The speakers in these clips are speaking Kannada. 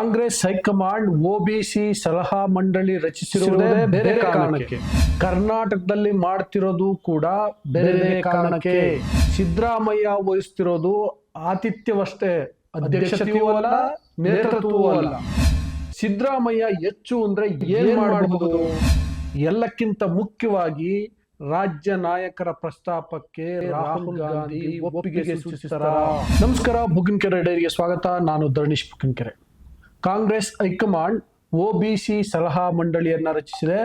ಕಾಂಗ್ರೆಸ್ ಹೈಕಮಾಂಡ್ ಒಬಿಸಿ ಸಲಹಾ ಮಂಡಳಿ ರಚಿಸಿರುವುದೇ ಬೇರೆ ಕಾರಣಕ್ಕೆ. ಕರ್ನಾಟಕದಲ್ಲಿ ಮಾಡ್ತಿರೋದು ಕೂಡ ಬೇರೆ ಬೇರೆ ಕಾರಣಕ್ಕೆ. ಸಿದ್ದರಾಮಯ್ಯ ವಹಿಸ್ತಿರೋದು ಆತಿಥ್ಯವಷ್ಟೇ, ಅಧ್ಯಕ್ಷತೆಯೂ ಅಲ್ಲ, ನೇತೃತ್ವವೂ ಅಲ್ಲ. ಸಿದ್ದರಾಮಯ್ಯ ಹೆಚ್ಚು ಅಂದ್ರೆ ಏನ್ ಮಾಡಬಹುದು? ಎಲ್ಲಕ್ಕಿಂತ ಮುಖ್ಯವಾಗಿ ರಾಜ್ಯ ನಾಯಕರ ಪ್ರಸ್ತಾಪಕ್ಕೆ ರಾಹುಲ್ ಗಾಂಧಿ ಒಪ್ಪಿಗೆ ಸೂಚಿಸಿದರ. ನಮಸ್ಕಾರ, ಬುಗ್ಗಿನಕೆರೆ ಡೈರಿಗೆ ಸ್ವಾಗತ. ನಾನು ಧರಣೀಶ್ ಬುಗ್ಗಿನಕೆರೆ. ಕಾಂಗ್ರೆಸ್ ಹೈಕಮಾಂಡ್ ಒಬಿಸಿ ಸಲಹಾ ಮಂಡಳಿಯನ್ನ ರಚಿಸಿದೆ.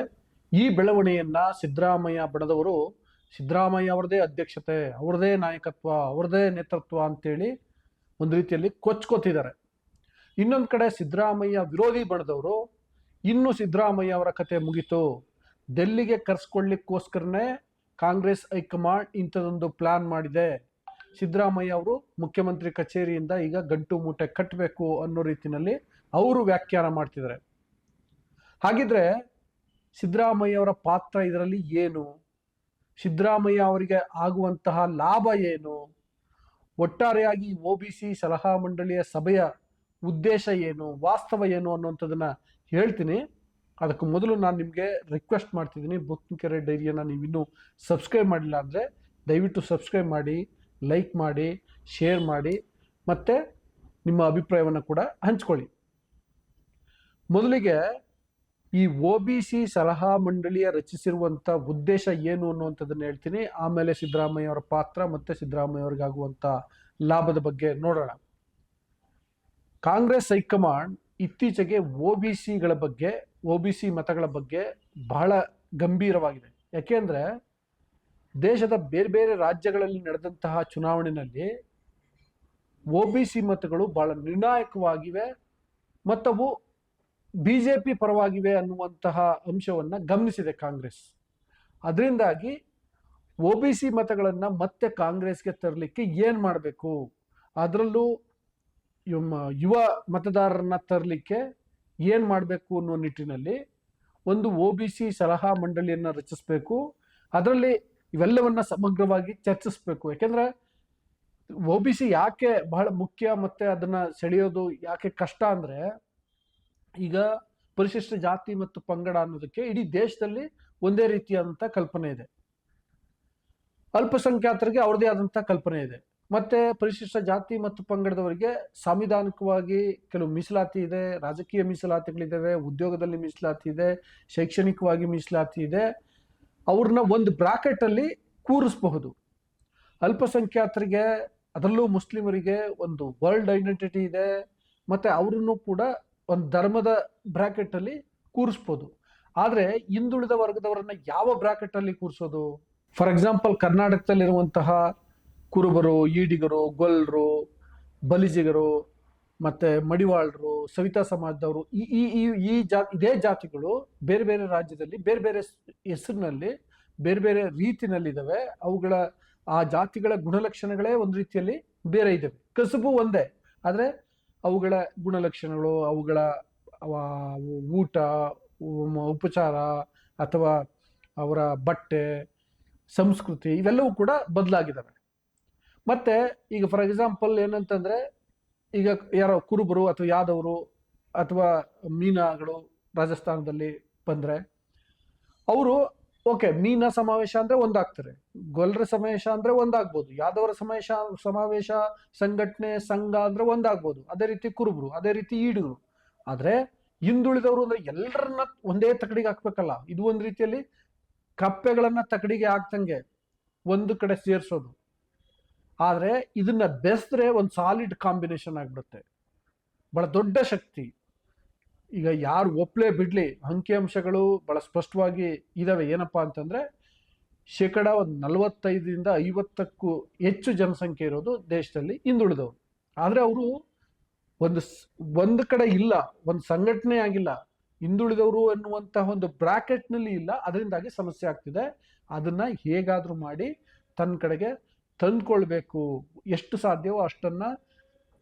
ಈ ಬೆಳವಣಿಗೆಯನ್ನ ಸಿದ್ದರಾಮಯ್ಯ ಬಣದವರು ಸಿದ್ದರಾಮಯ್ಯ ಅವರದೇ ಅಧ್ಯಕ್ಷತೆ, ಅವರದೇ ನಾಯಕತ್ವ, ಅವರದೇ ನೇತೃತ್ವ ಅಂತೇಳಿ ಒಂದು ರೀತಿಯಲ್ಲಿ ಕೊಚ್ಕೋತಿದ್ದಾರೆ. ಇನ್ನೊಂದು ಕಡೆ ಸಿದ್ದರಾಮಯ್ಯ ವಿರೋಧಿ ಬಣದವರು ಇನ್ನು ಸಿದ್ದರಾಮಯ್ಯ ಅವರ ಕತೆ ಮುಗಿತು, ಡೆಲ್ಲಿಗೆ ಕರೆಸ್ಕೊಳ್ಳಿಕ್ಕೋಸ್ಕರನೇ ಕಾಂಗ್ರೆಸ್ ಹೈಕಮಾಂಡ್ ಇಂಥದೊಂದು ಪ್ಲಾನ್ ಮಾಡಿದೆ, ಸಿದ್ದರಾಮಯ್ಯ ಅವರು ಮುಖ್ಯಮಂತ್ರಿ ಕಚೇರಿಯಿಂದ ಈಗ ಗಂಟು ಮೂಟೆ ಕಟ್ಟಬೇಕು ಅನ್ನೋ ರೀತಿಯಲ್ಲಿ ಅವರು ವ್ಯಾಖ್ಯಾನ ಮಾಡ್ತಿದ್ದಾರೆ. ಹಾಗಿದ್ರೆ ಸಿದ್ದರಾಮಯ್ಯ ಅವರ ಪಾತ್ರ ಇದರಲ್ಲಿ ಏನು? ಸಿದ್ದರಾಮಯ್ಯ ಅವರಿಗೆ ಆಗುವಂತಹ ಲಾಭ ಏನು? ಒಟ್ಟಾರೆಯಾಗಿ ಒಬಿಸಿ ಸಲಹಾ ಮಂಡಳಿಯ ಸಭೆಯ ಉದ್ದೇಶ ಏನು, ವಾಸ್ತವ ಏನು ಅನ್ನುವಂಥದ್ದನ್ನ ಹೇಳ್ತೀನಿ. ಅದಕ್ಕೆ ಮೊದಲು ನಾನು ನಿಮಗೆ ರಿಕ್ವೆಸ್ಟ್ ಮಾಡ್ತಿದ್ದೀನಿ, ಬುಗ್ಗಿನಕೆರೆ ಡೈರಿಯನ್ನು ನೀವಿನ್ನೂ ಸಬ್ಸ್ಕ್ರೈಬ್ ಮಾಡಿಲ್ಲ ಅಂದರೆ ದಯವಿಟ್ಟು ಸಬ್ಸ್ಕ್ರೈಬ್ ಮಾಡಿ, ಲೈಕ್ ಮಾಡಿ, ಶೇರ್ ಮಾಡಿ, ಮತ್ತು ನಿಮ್ಮ ಅಭಿಪ್ರಾಯವನ್ನು ಕೂಡ ಹಂಚ್ಕೊಳ್ಳಿ. ಮೊದಲಿಗೆ ಈ ಒಬಿಸಿ ಸಲಹಾ ಮಂಡಳಿಯ ರಚಿಸಿರುವಂಥ ಉದ್ದೇಶ ಏನು ಅನ್ನುವಂಥದ್ದನ್ನು ಹೇಳ್ತೀನಿ. ಆಮೇಲೆ ಸಿದ್ದರಾಮಯ್ಯ ಅವರ ಪಾತ್ರ ಮತ್ತು ಸಿದ್ದರಾಮಯ್ಯ ಅವರಿಗಾಗುವಂಥ ಲಾಭದ ಬಗ್ಗೆ ನೋಡೋಣ. ಕಾಂಗ್ರೆಸ್ ಹೈಕಮಾಂಡ್ ಇತ್ತೀಚೆಗೆ ಒಬಿಸಿಗಳ ಬಗ್ಗೆ, ಒಬಿಸಿ ಮತಗಳ ಬಗ್ಗೆ ಬಹಳ ಗಂಭೀರವಾಗಿದೆ. ಯಾಕೆಂದರೆ ದೇಶದ ಬೇರೆ ಬೇರೆ ರಾಜ್ಯಗಳಲ್ಲಿ ನಡೆದಂತಹ ಚುನಾವಣೆಯಲ್ಲಿ ಒಬಿಸಿ ಮತಗಳು ಬಹಳ ನಿರ್ಣಾಯಕವಾಗಿವೆ ಮತ್ತವು ಬಿಜೆಪಿ ಪರವಾಗಿವೆ ಅನ್ನುವಂತಹ ಅಂಶವನ್ನು ಗಮನಿಸಿದೆ ಕಾಂಗ್ರೆಸ್. ಅದರಿಂದಾಗಿ ಒಬಿಸಿ ಮತಗಳನ್ನು ಮತ್ತೆ ಕಾಂಗ್ರೆಸ್ಗೆ ತರಲಿಕ್ಕೆ ಏನು ಮಾಡಬೇಕು, ಅದರಲ್ಲೂ ಯುವ ಮತದಾರರನ್ನ ತರಲಿಕ್ಕೆ ಏನು ಮಾಡಬೇಕು ಅನ್ನೋ ನಿಟ್ಟಿನಲ್ಲಿ ಒಂದು ಒಬಿಸಿ ಸಲಹಾ ಮಂಡಳಿಯನ್ನು ರಚಿಸಬೇಕು. ಅದರಲ್ಲಿ ಇವೆಲ್ಲವನ್ನ ಸಮಗ್ರವಾಗಿ ಚರ್ಚಿಸಬೇಕು. ಯಾಕೆಂದರೆ ಒಬಿಸಿ ಯಾಕೆ ಬಹಳ ಮುಖ್ಯ ಮತ್ತು ಅದನ್ನು ಸೆಳೆಯೋದು ಯಾಕೆ ಕಷ್ಟ ಅಂದರೆ, ಈಗ ಪರಿಶಿಷ್ಟ ಜಾತಿ ಮತ್ತು ಪಂಗಡ ಅನ್ನೋದಕ್ಕೆ ಇಡೀ ದೇಶದಲ್ಲಿ ಒಂದೇ ರೀತಿಯಾದಂಥ ಕಲ್ಪನೆ ಇದೆ. ಅಲ್ಪಸಂಖ್ಯಾತರಿಗೆ ಅವ್ರದೇ ಆದಂಥ ಕಲ್ಪನೆ ಇದೆ. ಮತ್ತೆ ಪರಿಶಿಷ್ಟ ಜಾತಿ ಮತ್ತು ಪಂಗಡದವರಿಗೆ ಸಾಂವಿಧಾನಿಕವಾಗಿ ಕೆಲವು ಮೀಸಲಾತಿ ಇದೆ, ರಾಜಕೀಯ ಮೀಸಲಾತಿಗಳಿದ್ದಾವೆ, ಉದ್ಯೋಗದಲ್ಲಿ ಮೀಸಲಾತಿ ಇದೆ, ಶೈಕ್ಷಣಿಕವಾಗಿ ಮೀಸಲಾತಿ ಇದೆ. ಅವ್ರನ್ನ ಒಂದು ಬ್ರಾಕೆಟಲ್ಲಿ ಕೂರಿಸಬಹುದು. ಅಲ್ಪಸಂಖ್ಯಾತರಿಗೆ, ಅದರಲ್ಲೂ ಮುಸ್ಲಿಮರಿಗೆ ಒಂದು ವರ್ಲ್ಡ್ ಐಡೆಂಟಿಟಿ ಇದೆ, ಮತ್ತು ಅವರನ್ನು ಕೂಡ ಒಂದು ಧರ್ಮದ ಬ್ರಾಕೆಟಲ್ಲಿ ಕೂರಿಸ್ಬೋದು. ಆದರೆ ಹಿಂದುಳಿದ ವರ್ಗದವರನ್ನ ಯಾವ ಬ್ರಾಕೆಟಲ್ಲಿ ಕೂರಿಸೋದು? ಫಾರ್ ಎಕ್ಸಾಂಪಲ್, ಕರ್ನಾಟಕದಲ್ಲಿರುವಂತಹ ಕುರುಬರು, ಈಡಿಗರು, ಗೊಲ್ಲರು, ಬಲಿಜಿಗರು, ಮತ್ತು ಮಡಿವಾಳರು, ಸವಿತಾ ಸಮಾಜದವರು, ಇದೇ ಜಾತಿಗಳು ಬೇರೆ ಬೇರೆ ರಾಜ್ಯದಲ್ಲಿ ಬೇರೆ ಬೇರೆ ಹೆಸರಿನಲ್ಲಿ ಬೇರೆ ಬೇರೆ ರೀತಿನಲ್ಲಿದ್ದಾವೆ. ಅವುಗಳ ಆ ಜಾತಿಗಳ ಗುಣಲಕ್ಷಣಗಳೇ ಒಂದು ರೀತಿಯಲ್ಲಿ ಬೇರೆ ಇದ್ದಾವೆ. ಕಸುಬು ಒಂದೇ, ಆದರೆ ಅವುಗಳ ಗುಣಲಕ್ಷಣಗಳು, ಅವುಗಳ ಊಟ, ಉಪಚಾರ ಅಥವಾ ಅವರ ಬಟ್ಟೆ, ಸಂಸ್ಕೃತಿ ಇವೆಲ್ಲವೂ ಕೂಡ ಬದಲಾಗಿದ್ದಾವೆ. ಮತ್ತು ಈಗ ಫಾರ್ ಎಕ್ಸಾಂಪಲ್ ಏನಂತಂದರೆ, ಈಗ ಯಾರೋ ಕುರುಬರು ಅಥವಾ ಯಾದವರು ಅಥವಾ ಮೀನಾಗಳು ರಾಜಸ್ಥಾನದಲ್ಲಿ ಬಂದರೆ ಅವರು ಓಕೆ, ಮೀನ ಸಮಾವೇಶ ಅಂದರೆ ಒಂದಾಗ್ತಾರೆ, ಗೊಲ್ಲರ ಸಮಾವೇಶ ಅಂದರೆ ಒಂದಾಗ್ಬೋದು, ಯಾದವರ ಸಮಾವೇಶ ಸಂಘಟನೆ ಸಂಘ ಅಂದರೆ ಒಂದಾಗ್ಬೋದು, ಅದೇ ರೀತಿ ಕುರುಬರು, ಅದೇ ರೀತಿ ಈಡುಗಳು. ಆದರೆ ಹಿಂದುಳಿದವರು ಅಂದರೆ ಎಲ್ಲರನ್ನ ಒಂದೇ ತಕಡಿಗೆ ಹಾಕ್ಬೇಕಲ್ಲ. ಇದು ಒಂದು ರೀತಿಯಲ್ಲಿ ಕಪ್ಪೆಗಳನ್ನು ತಕಡಿಗೆ ಹಾಕ್ತಂಗೆ ಒಂದು ಕಡೆ ಸೇರಿಸೋದು. ಆದರೆ ಇದನ್ನ ಬೆಳೆಸಿದ್ರೆ ಒಂದು ಸಾಲಿಡ್ ಕಾಂಬಿನೇಷನ್ ಆಗಿಬಿಡುತ್ತೆ, ಬಹಳ ದೊಡ್ಡ ಶಕ್ತಿ. ಈಗ ಯಾರು ಒಪ್ಲೇ ಬಿಡ್ಲಿ, ಅಂಕಿಅಂಶಗಳು ಬಹಳ ಸ್ಪಷ್ಟವಾಗಿ ಇದಾವೆ. ಏನಪ್ಪಾ ಅಂತಂದ್ರೆ, ಶೇಕಡ 45ರಿಂದ 50ಕ್ಕೂ ಹೆಚ್ಚು ಜನಸಂಖ್ಯೆ ಇರೋದು ದೇಶದಲ್ಲಿ ಹಿಂದುಳಿದವರು. ಆದರೆ ಅವರು ಒಂದು ಕಡೆ ಇಲ್ಲ, ಒಂದು ಸಂಘಟನೆ ಆಗಿಲ್ಲ, ಹಿಂದುಳಿದವರು ಎನ್ನುವಂತಹ ಒಂದು ಬ್ರಾಕೆಟ್ನಲ್ಲಿ ಇಲ್ಲ. ಅದರಿಂದಾಗಿ ಸಮಸ್ಯೆ ಆಗ್ತಿದೆ. ಅದನ್ನ ಹೇಗಾದ್ರೂ ಮಾಡಿ ತನ್ನ ಕಡೆಗೆ ತಂದ್ಕೊಳ್ಬೇಕು, ಎಷ್ಟು ಸಾಧ್ಯವೋ ಅಷ್ಟನ್ನ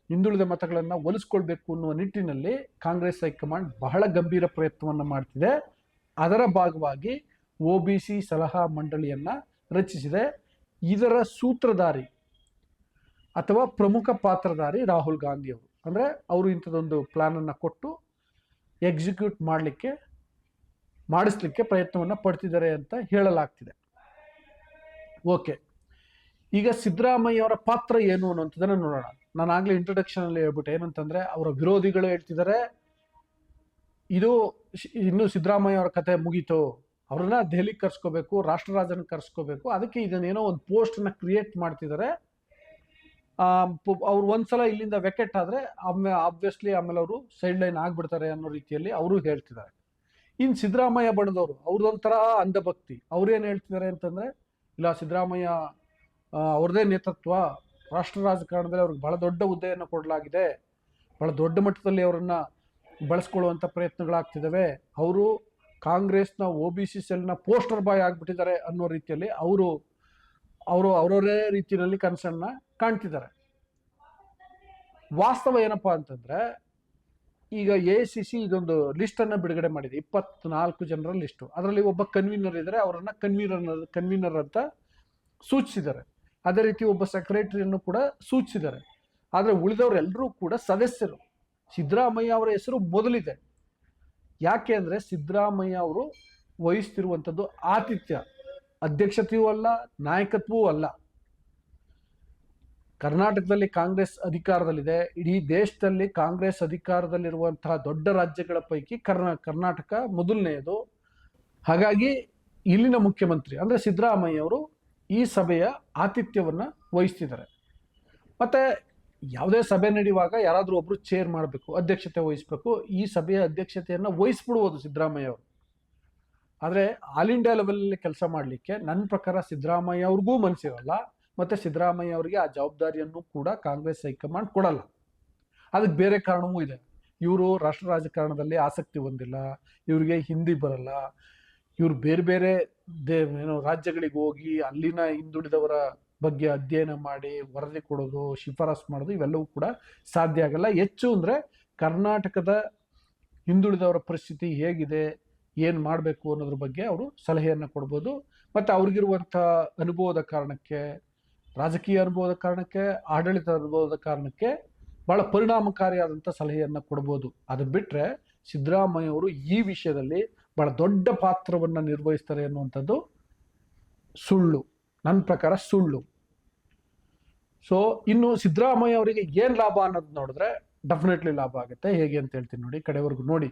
ಹಿಂದುಳಿದ ಮತಗಳನ್ನು ಒಲಿಸ್ಕೊಳ್ಬೇಕು ಅನ್ನುವ ನಿಟ್ಟಿನಲ್ಲಿ ಕಾಂಗ್ರೆಸ್ ಹೈಕಮಾಂಡ್ ಬಹಳ ಗಂಭೀರ ಪ್ರಯತ್ನವನ್ನು ಮಾಡ್ತಿದೆ. ಅದರ ಭಾಗವಾಗಿ ಒಬಿಸಿ ಸಲಹಾ ಮಂಡಳಿಯನ್ನ ರಚಿಸಿದೆ. ಇದರ ಸೂತ್ರಧಾರಿ ಅಥವಾ ಪ್ರಮುಖ ಪಾತ್ರಧಾರಿ ರಾಹುಲ್ ಗಾಂಧಿ ಅವರು. ಅಂದರೆ ಅವರು ಇಂಥದ್ದೊಂದು ಪ್ಲಾನನ್ನು ಕೊಟ್ಟು ಎಕ್ಸಿಕ್ಯೂಟ್ ಮಾಡಿಸ್ಲಿಕ್ಕೆ ಪ್ರಯತ್ನವನ್ನು ಪಡ್ತಿದ್ದಾರೆ ಅಂತ ಹೇಳಲಾಗ್ತಿದೆ. ಓಕೆ, ಈಗ ಸಿದ್ದರಾಮಯ್ಯ ಅವರ ಪಾತ್ರ ಏನು ಅನ್ನೋಂಥದ್ದನ್ನು ನೋಡೋಣ. ನಾನು ಆಗಲೇ ಇಂಟ್ರೊಡಕ್ಷನ್ ಅಲ್ಲಿ ಹೇಳ್ಬಿಟ್ಟೆ, ಏನಂತಂದ್ರೆ ಅವರ ವಿರೋಧಿಗಳು ಹೇಳ್ತಿದ್ದಾರೆ ಇನ್ನು ಸಿದ್ದರಾಮಯ್ಯ ಅವರ ಕತೆ ಮುಗೀತು, ಅವ್ರನ್ನ ದೆಹಲಿಗೆ ಕರ್ಸ್ಕೋಬೇಕು, ರಾಷ್ಟ್ರ ರಾಜನ ಕರ್ಸ್ಕೋಬೇಕು, ಅದಕ್ಕೆ ಇದನ್ನೇನೋ ಒಂದು ಪೋಸ್ಟ್ ಅನ್ನ ಕ್ರಿಯೇಟ್ ಮಾಡ್ತಿದ್ದಾರೆ. ಅವ್ರು ಒಂದ್ಸಲ ಇಲ್ಲಿಂದ ವೆಕೆಟ್ ಆದ್ರೆ ಆಬ್ವಿಯಸ್ಲಿ ಆಮೇಲೆ ಅವರು ಸೈಡ್ ಲೈನ್ ಆಗ್ಬಿಡ್ತಾರೆ ಅನ್ನೋ ರೀತಿಯಲ್ಲಿ ಅವರು ಹೇಳ್ತಿದ್ದಾರೆ. ಇನ್ನು ಸಿದ್ದರಾಮಯ್ಯ ಬಣದವರು ಅವ್ರದೊಂಥರ ಅಂಧಭಕ್ತಿ. ಅವ್ರೇನ್ ಹೇಳ್ತಿದ್ದಾರೆ ಅಂತಂದ್ರೆ, ಇಲ್ಲ ಸಿದ್ದರಾಮಯ್ಯ ಅವ್ರದೇ ನೇತೃತ್ವ, ರಾಷ್ಟ್ರ ರಾಜಕಾರಣದಲ್ಲಿ ಅವ್ರಿಗೆ ಬಹಳ ದೊಡ್ಡ ಹುದ್ದೆಯನ್ನು ಕೊಡಲಾಗಿದೆ, ಬಹಳ ದೊಡ್ಡ ಮಟ್ಟದಲ್ಲಿ ಅವರನ್ನ ಬಳಸ್ಕೊಳ್ಳುವಂಥ ಪ್ರಯತ್ನಗಳಾಗ್ತಿದ್ದಾವೆ, ಅವರು ಕಾಂಗ್ರೆಸ್ನ OBC ಸೆಲ್ನ ಪೋಸ್ಟರ್ ಬಾಯ್ ಆಗ್ಬಿಟ್ಟಿದ್ದಾರೆ ಅನ್ನೋ ರೀತಿಯಲ್ಲಿ ಅವರವರೇ ರೀತಿಯಲ್ಲಿ ಕನಸನ್ನ ಕಾಣ್ತಿದ್ದಾರೆ. ವಾಸ್ತವ ಏನಪ್ಪಾ ಅಂತಂದ್ರೆ, ಈಗ AICC ಇದೊಂದು ಲಿಸ್ಟ್ ಅನ್ನ ಬಿಡುಗಡೆ ಮಾಡಿದೆ, 24 ಜನರ ಲಿಸ್ಟು. ಅದರಲ್ಲಿ ಒಬ್ಬ ಕನ್ವೀನರ್ ಇದ್ದಾರೆ, ಅವರನ್ನ ಕನ್ವೀನರ್ ಅಂತ ಸೂಚಿಸಿದ್ದಾರೆ. ಅದೇ ರೀತಿ ಒಬ್ಬ ಸೆಕ್ರೆಟರಿಯನ್ನು ಕೂಡ ಸೂಚಿಸಿದ್ದಾರೆ. ಆದರೆ ಉಳಿದವರೆಲ್ಲರೂ ಕೂಡ ಸದಸ್ಯರು. ಸಿದ್ದರಾಮಯ್ಯ ಅವರ ಹೆಸರು ಮೊದಲಿದೆ. ಯಾಕೆ ಅಂದರೆ ಸಿದ್ದರಾಮಯ್ಯ ಅವರು ವಹಿಸ್ತಿರುವಂಥದ್ದು ಆತಿಥ್ಯ, ಅಧ್ಯಕ್ಷತೆಯೂ ಅಲ್ಲ, ನಾಯಕತ್ವವೂ ಅಲ್ಲ. ಕರ್ನಾಟಕದಲ್ಲಿ ಕಾಂಗ್ರೆಸ್ ಅಧಿಕಾರದಲ್ಲಿದೆ. ಇಡೀ ದೇಶದಲ್ಲಿ ಕಾಂಗ್ರೆಸ್ ಅಧಿಕಾರದಲ್ಲಿರುವಂತಹ ದೊಡ್ಡ ರಾಜ್ಯಗಳ ಪೈಕಿ ಕರ್ನಾಟಕ ಮೊದಲನೆಯದು. ಹಾಗಾಗಿ ಇಲ್ಲಿನ ಮುಖ್ಯಮಂತ್ರಿ ಅಂದರೆ ಸಿದ್ದರಾಮಯ್ಯ ಅವರು ಈ ಸಭೆಯ ಆತಿಥ್ಯವನ್ನ ವಹಿಸ್ತಿದ್ದಾರೆ. ಮತ್ತೆ ಯಾವುದೇ ಸಭೆ ನಡೆಯುವಾಗ ಯಾರಾದರೂ ಒಬ್ರು ಚೇರ್ ಮಾಡಬೇಕು, ಅಧ್ಯಕ್ಷತೆ ವಹಿಸ್ಬೇಕು. ಈ ಸಭೆಯ ಅಧ್ಯಕ್ಷತೆಯನ್ನು ವಹಿಸ್ಬಿಡ್ಬೋದು ಸಿದ್ದರಾಮಯ್ಯ ಅವರು. ಆದರೆ ಆಲ್ ಇಂಡಿಯಾ ಲೆವೆಲಲ್ಲಿ ಕೆಲಸ ಮಾಡಲಿಕ್ಕೆ ನನ್ನ ಪ್ರಕಾರ ಸಿದ್ದರಾಮಯ್ಯ ಅವ್ರಿಗೂ ಮನಸ್ಸಿರಲ್ಲ, ಮತ್ತೆ ಸಿದ್ದರಾಮಯ್ಯ ಅವರಿಗೆ ಆ ಜವಾಬ್ದಾರಿಯನ್ನು ಕೂಡ ಕಾಂಗ್ರೆಸ್ ಹೈಕಮಾಂಡ್ ಕೊಡಲ್ಲ. ಅದಕ್ಕೆ ಬೇರೆ ಕಾರಣವೂ ಇದೆ. ಇವರು ರಾಷ್ಟ್ರ ರಾಜಕಾರಣದಲ್ಲಿ ಆಸಕ್ತಿ ಹೊಂದಿಲ್ಲ, ಇವರಿಗೆ ಹಿಂದಿ ಬರಲ್ಲ, ಇವರು ಬೇರೆ ಬೇರೆ ರಾಜ್ಯಗಳಿಗೆ ಹೋಗಿ ಅಲ್ಲಿನ ಹಿಂದುಳಿದವರ ಬಗ್ಗೆ ಅಧ್ಯಯನ ಮಾಡಿ ವರದಿ ಕೊಡೋದು, ಶಿಫಾರಸು ಮಾಡೋದು ಇವೆಲ್ಲವೂ ಕೂಡ ಸಾಧ್ಯ ಆಗಲ್ಲ. ಹೆಚ್ಚು ಅಂದರೆ ಕರ್ನಾಟಕದ ಹಿಂದುಳಿದವರ ಪರಿಸ್ಥಿತಿ ಹೇಗಿದೆ, ಏನು ಮಾಡಬೇಕು ಅನ್ನೋದ್ರ ಬಗ್ಗೆ ಅವರು ಸಲಹೆಯನ್ನು ಕೊಡ್ಬೋದು. ಮತ್ತು ಅವ್ರಿಗಿರುವಂಥ ಅನುಭವದ ಕಾರಣಕ್ಕೆ, ರಾಜಕೀಯ ಅನುಭವದ ಕಾರಣಕ್ಕೆ, ಆಡಳಿತ ಅನುಭವದ ಕಾರಣಕ್ಕೆ ಭಾಳ ಪರಿಣಾಮಕಾರಿಯಾದಂಥ ಸಲಹೆಯನ್ನು ಕೊಡ್ಬೋದು. ಅದು ಬಿಟ್ಟರೆ ಸಿದ್ದರಾಮಯ್ಯ ಅವರು ಈ ವಿಷಯದಲ್ಲಿ ಭಾಳ ದೊಡ್ಡ ಪಾತ್ರವನ್ನು ನಿರ್ವಹಿಸ್ತಾರೆ ಅನ್ನುವಂಥದ್ದು ಸುಳ್ಳು, ನನ್ನ ಪ್ರಕಾರ ಸುಳ್ಳು. ಸೊ ಇನ್ನು ಸಿದ್ದರಾಮಯ್ಯ ಅವರಿಗೆ ಏನು ಲಾಭ ಅನ್ನೋದು ನೋಡಿದ್ರೆ ಡೆಫಿನೆಟ್ಲಿ ಲಾಭ ಆಗುತ್ತೆ. ಹೇಗೆ ಅಂತ ಹೇಳ್ತೀನಿ ನೋಡಿ, ಕಡೆವರೆಗೂ ನೋಡಿ.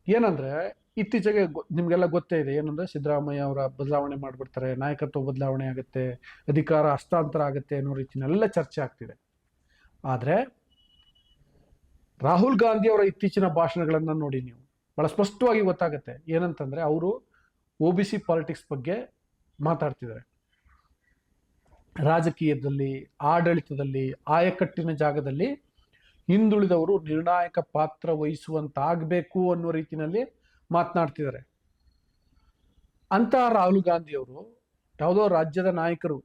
ಏನಂದರೆ ಇತ್ತೀಚೆಗೆ ನಿಮಗೆಲ್ಲ ಗೊತ್ತೇ ಇದೆ, ಏನಂದರೆ ಸಿದ್ದರಾಮಯ್ಯ ಅವರ ಬದಲಾವಣೆ ಮಾಡಿಬಿಡ್ತಾರೆ, ನಾಯಕತ್ವ ಬದಲಾವಣೆ ಆಗುತ್ತೆ, ಅಧಿಕಾರ ಹಸ್ತಾಂತರ ಆಗುತ್ತೆ ಅನ್ನೋ ರೀತಿಯೆಲ್ಲ ಚರ್ಚೆ ಆಗ್ತಿದೆ. ಆದರೆ ರಾಹುಲ್ ಗಾಂಧಿ ಅವರ ಇತ್ತೀಚಿನ ಭಾಷಣಗಳನ್ನು ನೋಡಿ ನೀವು ಭಾಳ ಸ್ಪಷ್ಟವಾಗಿ ಗೊತ್ತಾಗುತ್ತೆ. ಏನಂತಂದರೆ ಅವರು OBC ಪಾಲಿಟಿಕ್ಸ್ ಬಗ್ಗೆ ಮಾತಾಡ್ತಿದ್ದಾರೆ. ರಾಜಕೀಯದಲ್ಲಿ, ಆಡಳಿತದಲ್ಲಿ, ಆಯಕಟ್ಟಿನ ಜಾಗದಲ್ಲಿ ಹಿಂದುಳಿದವರು ನಿರ್ಣಾಯಕ ಪಾತ್ರ ವಹಿಸುವಂತಾಗಬೇಕು ಅನ್ನೋ ರೀತಿಯಲ್ಲಿ ಮಾತನಾಡ್ತಿದ್ದಾರೆ. ಅಂತಹ ರಾಹುಲ್ ಗಾಂಧಿ ಅವರು ಯಾವುದೋ ರಾಜ್ಯದ ನಾಯಕರು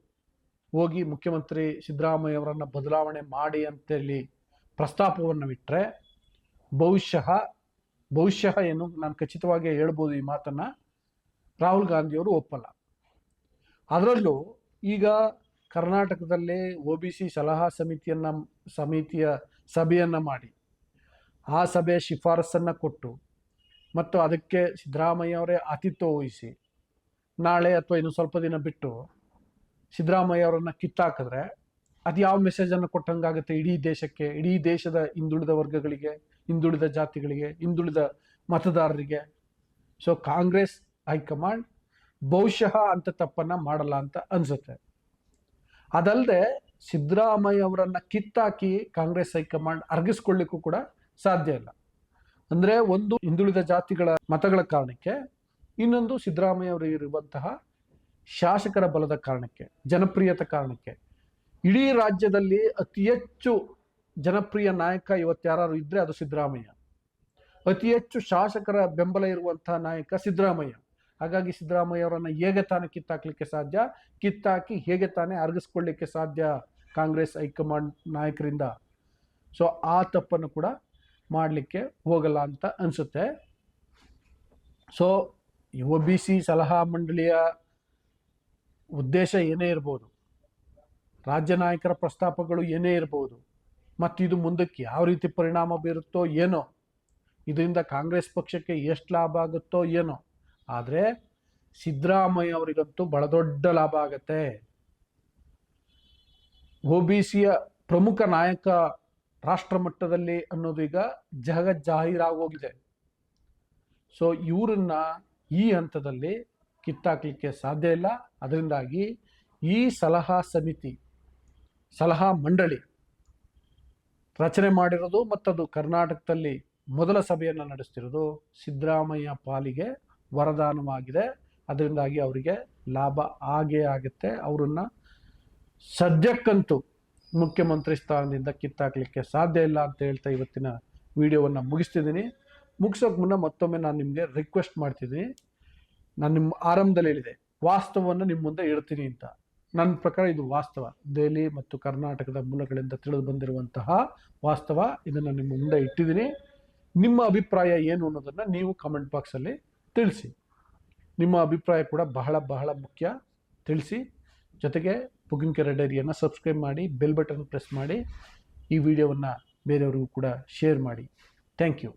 ಹೋಗಿ ಮುಖ್ಯಮಂತ್ರಿ ಸಿದ್ದರಾಮಯ್ಯ ಅವರನ್ನ ಬದಲಾವಣೆ ಮಾಡಿ ಅಂತೇಳಿ ಪ್ರಸ್ತಾಪವನ್ನು ಬಿಟ್ಟರೆ ಬಹುಶಃ ಏನು ನಾನು ಖಚಿತವಾಗಿ ಹೇಳ್ಬೋದು ಈ ಮಾತನ್ನ, ರಾಹುಲ್ ಗಾಂಧಿಯವರು ಒಪ್ಪಲ್ಲ. ಅದರಲ್ಲೂ ಈಗ ಕರ್ನಾಟಕದಲ್ಲಿ OBC ಸಲಹಾ ಸಮಿತಿಯ ಸಭೆಯನ್ನು ಮಾಡಿ, ಆ ಸಭೆಯ ಶಿಫಾರಸನ್ನು ಕೊಟ್ಟು ಮತ್ತು ಅದಕ್ಕೆ ಸಿದ್ದರಾಮಯ್ಯ ಅವರೇ ಆತಿಥ್ಯ ವಹಿಸಿ ನಾಳೆ ಅಥವಾ ಇನ್ನು ಸ್ವಲ್ಪ ದಿನ ಬಿಟ್ಟು ಸಿದ್ದರಾಮಯ್ಯ ಅವರನ್ನು ಕಿತ್ತಾಕಿದ್ರೆ ಅದು ಯಾವ ಮೆಸೇಜನ್ನು ಕೊಟ್ಟಂಗಾಗುತ್ತೆ ಇಡೀ ದೇಶಕ್ಕೆ, ಇಡೀ ದೇಶದ ಹಿಂದುಳಿದ ವರ್ಗಗಳಿಗೆ, ಹಿಂದುಳಿದ ಜಾತಿಗಳಿಗೆ, ಹಿಂದುಳಿದ ಮತದಾರರಿಗೆ. ಸೊ ಕಾಂಗ್ರೆಸ್ ಹೈಕಮಾಂಡ್ ಬಹುಶಃ ಅಂತ ತಪ್ಪನ್ನು ಮಾಡಲ್ಲ ಅಂತ ಅನಿಸುತ್ತೆ. ಅದಲ್ಲದೆ ಸಿದ್ದರಾಮಯ್ಯ ಅವರನ್ನು ಕಿತ್ತಾಕಿ ಕಾಂಗ್ರೆಸ್ ಹೈಕಮಾಂಡ್ ಅರ್ಗಿಸ್ಕೊಳ್ಳಿಕ್ಕೂ ಕೂಡ ಸಾಧ್ಯ ಇಲ್ಲ. ಅಂದರೆ ಒಂದು ಹಿಂದುಳಿದ ಜಾತಿಗಳ ಮತಗಳ ಕಾರಣಕ್ಕೆ, ಇನ್ನೊಂದು ಸಿದ್ದರಾಮಯ್ಯ ಅವರು ಇರುವಂತಹ ಶಾಸಕರ ಬಲದ ಕಾರಣಕ್ಕೆ, ಜನಪ್ರಿಯತೆ ಕಾರಣಕ್ಕೆ. ಇಡೀ ರಾಜ್ಯದಲ್ಲಿ ಅತಿ ಹೆಚ್ಚು ಜನಪ್ರಿಯ ನಾಯಕ ಇವತ್ತು ಯಾರು ಇದ್ರೆ ಅದು ಸಿದ್ದರಾಮಯ್ಯ. ಅತಿ ಹೆಚ್ಚು ಶಾಸಕರ ಬೆಂಬಲ ಇರುವಂತಹ ನಾಯಕ ಸಿದ್ದರಾಮಯ್ಯ. ಹಾಗಾಗಿ ಸಿದ್ದರಾಮಯ್ಯ ಅವರನ್ನು ಹೇಗೆ ತಾನೇ ಕಿತ್ತಾಕ್ಲಿಕ್ಕೆ ಸಾಧ್ಯ, ಕಿತ್ತಾಕಿ ಹೇಗೆ ತಾನೇ ಅರಗಿಸ್ಕೊಳ್ಳಿಕ್ಕೆ ಸಾಧ್ಯ ಕಾಂಗ್ರೆಸ್ ಹೈಕಮಾಂಡ್ ನಾಯಕರಿಂದ. ಸೊ ಆ ತಪ್ಪನ್ನು ಕೂಡ ಮಾಡಲಿಕ್ಕೆ ಹೋಗಲ್ಲ ಅಂತ ಅನಿಸುತ್ತೆ. ಸೊ OBC ಸಲಹಾ ಮಂಡಳಿಯ ಉದ್ದೇಶ ಏನೇ ಇರ್ಬೋದು, ರಾಜ್ಯ ನಾಯಕರ ಪ್ರಸ್ತಾಪಗಳು ಏನೇ ಇರ್ಬೋದು, ಮತ್ತು ಇದು ಮುಂದಕ್ಕೆ ಯಾವ ರೀತಿ ಪರಿಣಾಮ ಬೀರುತ್ತೋ ಏನೋ, ಇದರಿಂದ ಕಾಂಗ್ರೆಸ್ ಪಕ್ಷಕ್ಕೆ ಎಷ್ಟು ಲಾಭ ಆಗುತ್ತೋ ಏನೋ, ಆದರೆ ಸಿದ್ದರಾಮಯ್ಯ ಅವರಿಗಂತೂ ಬಹಳ ದೊಡ್ಡ ಲಾಭ ಆಗತ್ತೆ. OBCಯ ಪ್ರಮುಖ ನಾಯಕ ರಾಷ್ಟ್ರ ಮಟ್ಟದಲ್ಲಿ ಅನ್ನೋದು ಈಗ ಜಾಹೀರಾಗೋಗಿದೆ. ಸೊ ಇವರನ್ನ ಈ ಹಂತದಲ್ಲಿ ಕಿತ್ತಾಕ್ಲಿಕ್ಕೆ ಸಾಧ್ಯ ಇಲ್ಲ. ಅದರಿಂದಾಗಿ ಈ ಸಲಹಾ ಮಂಡಳಿ ರಚನೆ ಮಾಡಿರೋದು ಮತ್ತು ಅದು ಕರ್ನಾಟಕದಲ್ಲಿ ಮೊದಲ ಸಭೆಯನ್ನು ನಡೆಸ್ತಿರೋದು ಸಿದ್ದರಾಮಯ್ಯ ಪಾಲಿಗೆ ವರದಾನವಾಗಿದೆ. ಅದರಿಂದಾಗಿ ಅವರಿಗೆ ಲಾಭ ಆಗೇ ಆಗುತ್ತೆ. ಅವರನ್ನು ಸದ್ಯಕ್ಕಂತೂ ಮುಖ್ಯಮಂತ್ರಿ ಸ್ಥಾನದಿಂದ ಕಿತ್ತಾಕ್ಲಿಕ್ಕೆ ಸಾಧ್ಯ ಇಲ್ಲ ಅಂತ ಹೇಳ್ತಾ ಇವತ್ತಿನ ವಿಡಿಯೋವನ್ನು ಮುಗಿಸ್ತಿದ್ದೀನಿ. ಮುಗಿಸೋಕೆ ಮುನ್ನ ಮತ್ತೊಮ್ಮೆ ನಾನು ನಿಮಗೆ ರಿಕ್ವೆಸ್ಟ್ ಮಾಡ್ತಿದ್ದೀನಿ. ನಾನು ನಿಮ್ಮ ಆರಂಭದಲ್ಲಿ ಹೇಳಿದೆ ವಾಸ್ತವವನ್ನು ನಿಮ್ಮ ಮುಂದೆ ಇಡ್ತೀನಿ ಅಂತ. ನನ್ನ ಪ್ರಕಾರ ಇದು ವಾಸ್ತವ, ದೆಹಲಿ ಮತ್ತು ಕರ್ನಾಟಕದ ಮೂಲಗಳಿಂದ ತಿಳಿದು ಬಂದಿರುವಂತಹ ವಾಸ್ತವ. ಇದನ್ನು ನಿಮ್ಮ ಮುಂದೆ ಇಟ್ಟಿದ್ದೀನಿ. ನಿಮ್ಮ ಅಭಿಪ್ರಾಯ ಏನು ಅನ್ನೋದನ್ನು ನೀವು ಕಮೆಂಟ್ ಬಾಕ್ಸಲ್ಲಿ ತಿಳಿಸಿ. ನಿಮ್ಮ ಅಭಿಪ್ರಾಯ ಕೂಡ ಬಹಳ ಬಹಳ ಮುಖ್ಯ, ತಿಳಿಸಿ. ಜೊತೆಗೆ ಪುಗಿನಕೆರೆ ಡೈರಿಯನ್ನು ಸಬ್ಸ್ಕ್ರೈಬ್ ಮಾಡಿ, ಬೆಲ್ ಬಟನ್ ಪ್ರೆಸ್ ಮಾಡಿ, ಈ ವಿಡಿಯೋವನ್ನು ಬೇರೆಯವ್ರಿಗೂ ಕೂಡ ಶೇರ್ ಮಾಡಿ. Thank you.